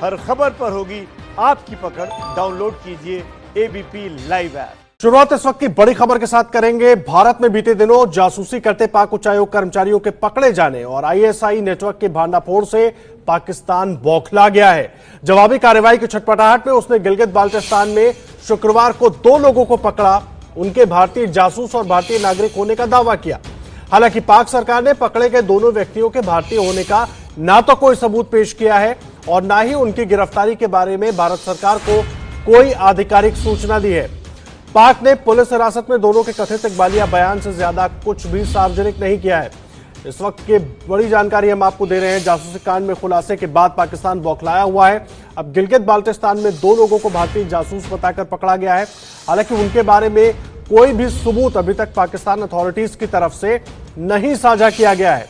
हर खबर पर होगी आपकी पकड़। डाउनलोड कीजिए एबीपी लाइव ऐप। शुरुआत इस वक्त की बड़ी खबर के साथ करेंगे। भारत में बीते दिनों जासूसी करते पाक उच्चायोग कर्मचारियों के पकड़े जाने और आईएसआई नेटवर्क के भांडाफोड़ से पाकिस्तान बौखला गया है। जवाबी कार्रवाई की छटपटाहट में उसने गिलगित बाल्टिस्तान में शुक्रवार को 2 लोगों को पकड़ा। उनके भारतीय जासूस और भारतीय नागरिक होने का दावा किया। हालांकि पाक सरकार ने पकड़े गए दोनों व्यक्तियों के भारतीय होने का ना तो कोई सबूत पेश किया है और ना ही उनकी गिरफ्तारी के बारे में भारत सरकार को कोई आधिकारिक सूचना दी है। पाक ने पुलिस हिरासत में दोनों के कथित इकबालिया बयान से ज्यादा कुछ भी सार्वजनिक नहीं किया है। इस वक्त की बड़ी जानकारी हम आपको दे रहे हैं। जासूसी कांड में खुलासे के बाद पाकिस्तान बौखलाया हुआ है। अब गिलगित बाल्टिस्तान में 2 लोगों को भारतीय जासूस बताकर पकड़ा गया है। हालांकि उनके बारे में कोई भी सबूत अभी तक पाकिस्तान अथॉरिटीज की तरफ से नहीं साझा किया गया है।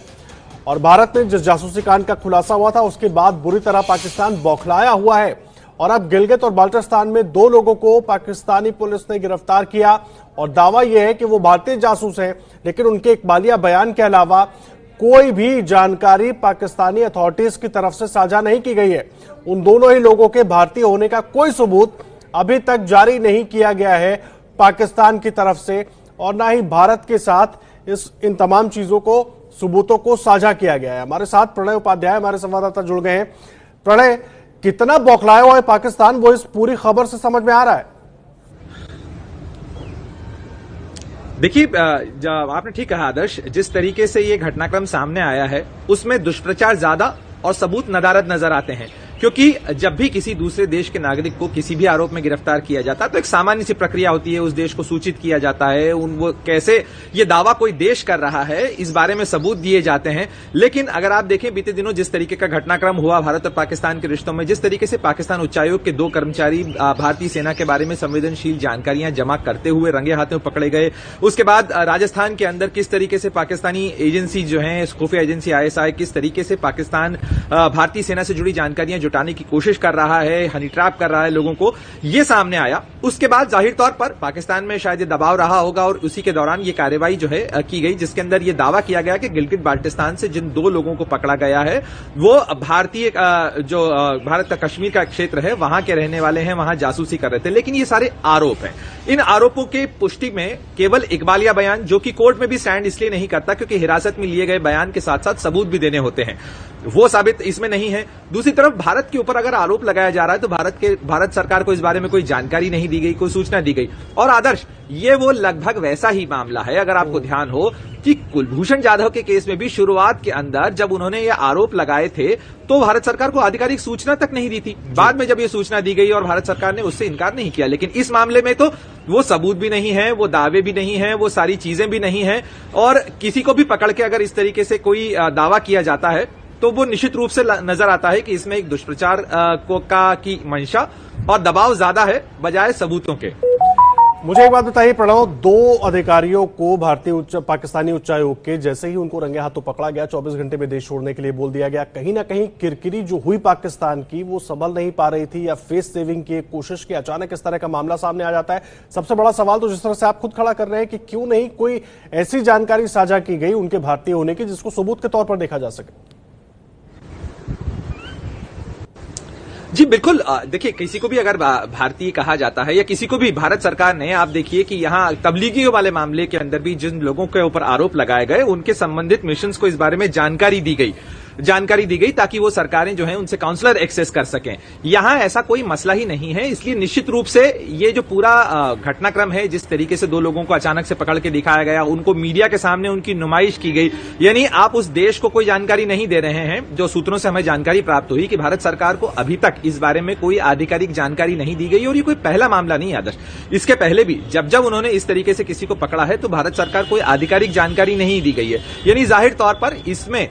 और भारत में जिस जासूसी कांड का खुलासा हुआ था उसके बाद बुरी तरह पाकिस्तान बौखलाया हुआ है। और अब गिलगित और बाल्टिस्तान में 2 लोगों को पाकिस्तानी पुलिस ने गिरफ्तार किया और दावा यह है कि वो भारतीय जासूस हैं, लेकिन उनके इकबालिया बयान के अलावा कोई भी जानकारी पाकिस्तानी अथॉरिटीज की तरफ से साझा नहीं की गई है। उन दोनों ही लोगों के भारतीय होने का कोई सबूत अभी तक जारी नहीं किया गया है पाकिस्तान की तरफ से और ना ही भारत के साथ इन तमाम चीजों को सबूतों को साझा किया गया है। हमारे साथ प्रणय उपाध्याय हमारे संवाददाता जुड़ गए हैं। प्रणय, कितना बौखलाया हुआ है पाकिस्तान, वो इस पूरी खबर से समझ में आ रहा है? देखिए, आपने ठीक कहा आदर्श, जिस तरीके से ये घटनाक्रम सामने आया है उसमें दुष्प्रचार ज्यादा और सबूत नदारद नजर आते हैं। क्योंकि जब भी किसी दूसरे देश के नागरिक को किसी भी आरोप में गिरफ्तार किया जाता है तो एक सामान्य सी प्रक्रिया होती है, उस देश को सूचित किया जाता है, वो कैसे ये दावा कोई देश कर रहा है इस बारे में सबूत दिए जाते हैं। लेकिन अगर आप देखें बीते दिनों जिस तरीके का घटनाक्रम हुआ भारत और पाकिस्तान के रिश्तों में, जिस तरीके से पाकिस्तान उच्चायोग के 2 कर्मचारी भारतीय सेना के बारे में संवेदनशील जानकारियां जमा करते हुए रंगे हाथों पकड़े गए, उसके बाद राजस्थान के अंदर किस तरीके से पाकिस्तानी एजेंसी जो है खुफिया एजेंसी आईएसआई किस तरीके से पाकिस्तान भारतीय सेना से जुड़ी जानकारियां जुटाने की कोशिश कर रहा है, हनी ट्रैप कर रहा है लोगों को, ये सामने आया। उसके बाद जाहिर तौर पर पाकिस्तान में शायद ये दबाव रहा होगा और उसी के दौरान ये कार्रवाई जो है की गई, जिसके अंदर ये दावा किया गया कि गिलगित बाल्टिस्तान से जिन 2 लोगों को पकड़ा गया है वो भारतीय जो भारत का कश्मीर का क्षेत्र है वहां के रहने वाले हैं, वहां जासूसी कर रहे थे। लेकिन ये सारे आरोप हैं। इन आरोपों के पुष्टि में केवल इकबालिया बयान, जो कि कोर्ट में भी स्टैंड इसलिए नहीं करता क्योंकि हिरासत में लिए गए बयान के साथ साथ सबूत भी देने होते हैं, वो साबित इसमें नहीं है। दूसरी तरफ भारत के ऊपर अगर आरोप लगाया जा रहा है तो भारत सरकार को इस बारे में कोई जानकारी नहीं दी गई, कोई सूचना दी गई। और आदर्श, ये वो लगभग वैसा ही मामला है, अगर आपको ध्यान हो, कि कुलभूषण जाधव के केस में भी शुरुआत के अंदर जब उन्होंने ये आरोप लगाए थे तो भारत सरकार को आधिकारिक सूचना तक नहीं दी थी। बाद में जब ये सूचना दी गई और भारत सरकार ने उससे इनकार नहीं किया। लेकिन इस मामले में तो वो सबूत भी नहीं है, वो दावे भी नहीं है, वो सारी चीजें भी नहीं है। और किसी को भी पकड़ के अगर इस तरीके से कोई दावा किया जाता है तो वो निश्चित रूप से नजर आता है कि इसमें एक दुष्प्रचार की मंशा और दबाव ज्यादा है बजाय सबूतों के। मुझे एक बात बताइए प्रणव, 2 अधिकारियों को पाकिस्तानी उच्चायोग के जैसे ही उनको रंगे हाथों पकड़ा गया 24 घंटे में देश छोड़ने के लिए बोल दिया गया। कहीं ना कहीं किरकिरी जो हुई पाकिस्तान की वो संभल नहीं पा रही थी या फेस सेविंग की कोशिश की, अचानक इस तरह का मामला सामने आ जाता है। सबसे बड़ा सवाल तो जिस तरह से आप खुद खड़ा कर रहे हैं कि क्यों नहीं कोई ऐसी जानकारी साझा की गई उनके भारतीय होने की जिसको सबूत के तौर पर देखा जा सके। जी बिल्कुल, देखिए, किसी को भी अगर भारतीय कहा जाता है या किसी को भी भारत सरकार ने, आप देखिए कि यहां तबलीगियों वाले मामले के अंदर भी जिन लोगों के ऊपर आरोप लगाए गए उनके संबंधित मिशंस को इस बारे में जानकारी दी गई ताकि वो सरकारें जो हैं उनसे काउंसलर एक्सेस कर सकें। यहां ऐसा कोई मसला ही नहीं है। इसलिए निश्चित रूप से ये जो पूरा घटनाक्रम है, जिस तरीके से 2 लोगों को अचानक से पकड़ के दिखाया गया, उनको मीडिया के सामने उनकी नुमाइश की गई, यानी आप उस देश को कोई जानकारी नहीं दे रहे हैं। जो सूत्रों से हमें जानकारी प्राप्त हुई कि भारत सरकार को अभी तक इस बारे में कोई आधिकारिक जानकारी नहीं दी गई और ये कोई पहला मामला नहीं आदर्श। इसके पहले भी जब उन्होंने इस तरीके से किसी को पकड़ा है तो भारत सरकार कोई आधिकारिक जानकारी नहीं दी गई है। यानी जाहिर तौर पर इसमें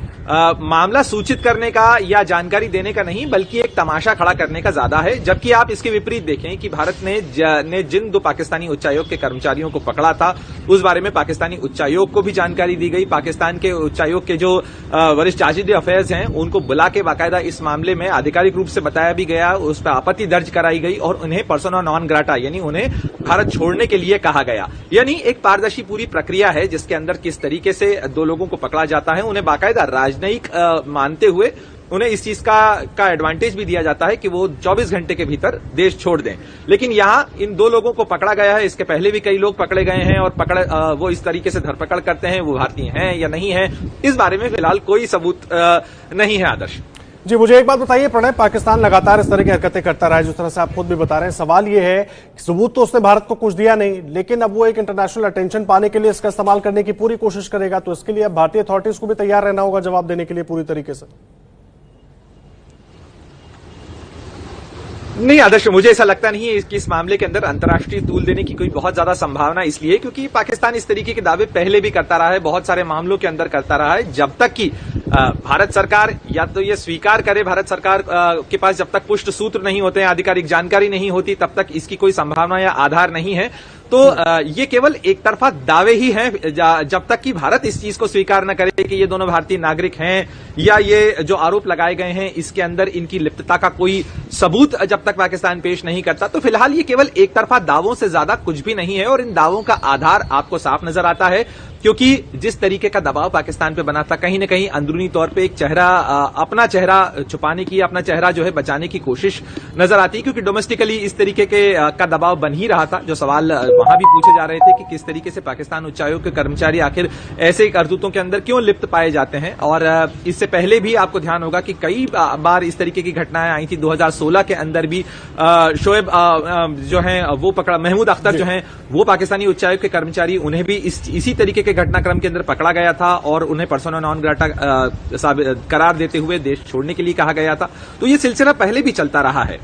मामला सूचित करने का या जानकारी देने का नहीं बल्कि एक तमाशा खड़ा करने का ज्यादा है। जबकि आप इसके विपरीत देखें कि भारत ने जिन 2 पाकिस्तानी उच्चायोग के कर्मचारियों को पकड़ा था उस बारे में पाकिस्तानी उच्चायोग को भी जानकारी दी गई। पाकिस्तान के उच्चायोग के जो वरिष्ठ चार्ज अफेयर्स हैं उनको बुला के बाकायदा इस मामले में आधिकारिक रूप से बताया भी गया, उस पर आपत्ति दर्ज कराई गई और उन्हें पर्सोना नॉन ग्राटा यानी उन्हें भारत छोड़ने के लिए कहा गया। यानी एक पारदर्शी पूरी प्रक्रिया है जिसके अंदर किस तरीके से 2 लोगों को पकड़ा जाता है, उन्हें बाकायदा राजनयिक मानते हुए उन्हें इस चीज का एडवांटेज भी दिया जाता है कि वो 24 घंटे के भीतर देश छोड़ दें। लेकिन यहां इन दो लोगों को पकड़ा गया है, इसके पहले भी कई लोग पकड़े गए हैं और वो इस तरीके से धरपकड़ करते हैं, वो भारतीय हैं या नहीं है, इस बारे में फिलहाल कोई सबूत नहीं है। आदर्श जी, मुझे एक बात बताइए प्रणय, पाकिस्तान लगातार इस तरह की हरकतें करता रहा है, जिस तरह से आप खुद भी बता रहे हैं। सवाल यह है कि सबूत तो उसने भारत को कुछ दिया नहीं, लेकिन अब वो एक इंटरनेशनल अटेंशन पाने के लिए इसका इस्तेमाल करने की पूरी कोशिश करेगा, तो इसके लिए अब भारतीय अथॉरिटीज को भी तैयार रहना होगा जवाब देने के लिए पूरी तरीके से। नहीं आदर्श, मुझे ऐसा लगता नहीं है कि इस मामले के अंदर अंतर्राष्ट्रीय तूल देने की कोई बहुत ज्यादा संभावना इसलिए क्योंकि पाकिस्तान इस तरीके के दावे पहले भी करता रहा है, बहुत सारे मामलों के अंदर करता रहा है। जब तक कि भारत सरकार या तो ये स्वीकार करे, भारत सरकार के पास जब तक पुष्ट सूत्र नहीं होते हैं, आधिकारिक जानकारी नहीं होती, तब तक इसकी कोई संभावना या आधार नहीं है। तो ये केवल एक तरफा दावे ही हैं जब तक कि भारत इस चीज को स्वीकार न करे कि ये दोनों भारतीय नागरिक हैं या ये जो आरोप लगाए गए हैं इसके अंदर इनकी लिप्तता का कोई सबूत जब तक पाकिस्तान पेश नहीं करता। तो फिलहाल ये केवल एक तरफा दावों से ज्यादा कुछ भी नहीं है और इन दावों का आधार आपको साफ नजर आता है क्योंकि जिस तरीके का दबाव पाकिस्तान पे बना था, कहीं न कहीं अंदरूनी तौर पे एक चेहरा, अपना चेहरा छुपाने की, अपना चेहरा जो है बचाने की कोशिश नजर आती है क्योंकि डोमेस्टिकली इस तरीके का दबाव बन ही रहा था। जो सवाल वहां भी पूछे जा रहे थे कि किस तरीके से पाकिस्तान उच्चायोग के कर्मचारी आखिर ऐसे करतूतों के अंदर क्यों लिप्त पाए जाते हैं। और इससे पहले भी आपको ध्यान होगा कि कई बार इस तरीके की घटनाएं आई थी। 2016 के अंदर भी शोएब जो है वो पकड़ा, महमूद अख्तर जो है वो पाकिस्तानी उच्चायोग के कर्मचारी, उन्हें भी इसी तरीके के घटनाक्रम के अंदर पकड़ा गया था और उन्हें पर्सोना नॉन ग्राटा करार देते हुए देश छोड़ने के लिए कहा गया था। तो ये सिलसिला पहले भी चलता रहा है।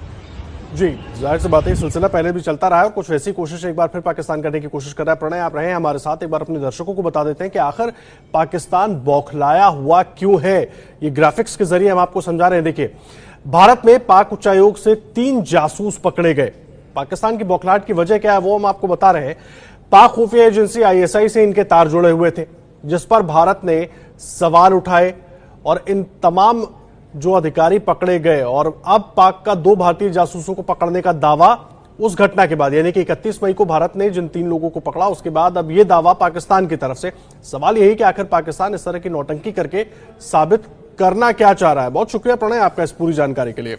जी, जाहिर सी बात है, सिलसिला पहले भी चलता रहा है और कुछ वैसी कोशिश एक बार फिर पाकिस्तान करने की कोशिश कर रहा है। प्रणय, आप रहे हैं हमारे साथ, एक बार अपने दर्शकों को बता देते हैं कि आखिर पाकिस्तान बौखलाया हुआ क्यों है। ये ग्राफिक्स के जरिए हम आपको समझा रहे हैं। देखिए, भारत में पाक उच्चायोग से 3 जासूस पकड़े गए। पाकिस्तान की बौखलाहट की वजह क्या है वो हम आपको बता रहे हैं। पाक खुफिया एजेंसी ISI से इनके तार जुड़े हुए थे, जिस पर भारत ने सवाल उठाए और इन तमाम जो अधिकारी पकड़े गए। और अब पाक का 2 भारतीय जासूसों को पकड़ने का दावा उस घटना के बाद, यानी कि 31 मई को भारत ने जिन 3 लोगों को पकड़ा, उसके बाद अब यह दावा पाकिस्तान की तरफ से। सवाल यही कि आखिर पाकिस्तान इस तरह की नौटंकी करके साबित करना क्या चाह रहा है। बहुत शुक्रिया प्रणय आपका इस पूरी जानकारी के लिए।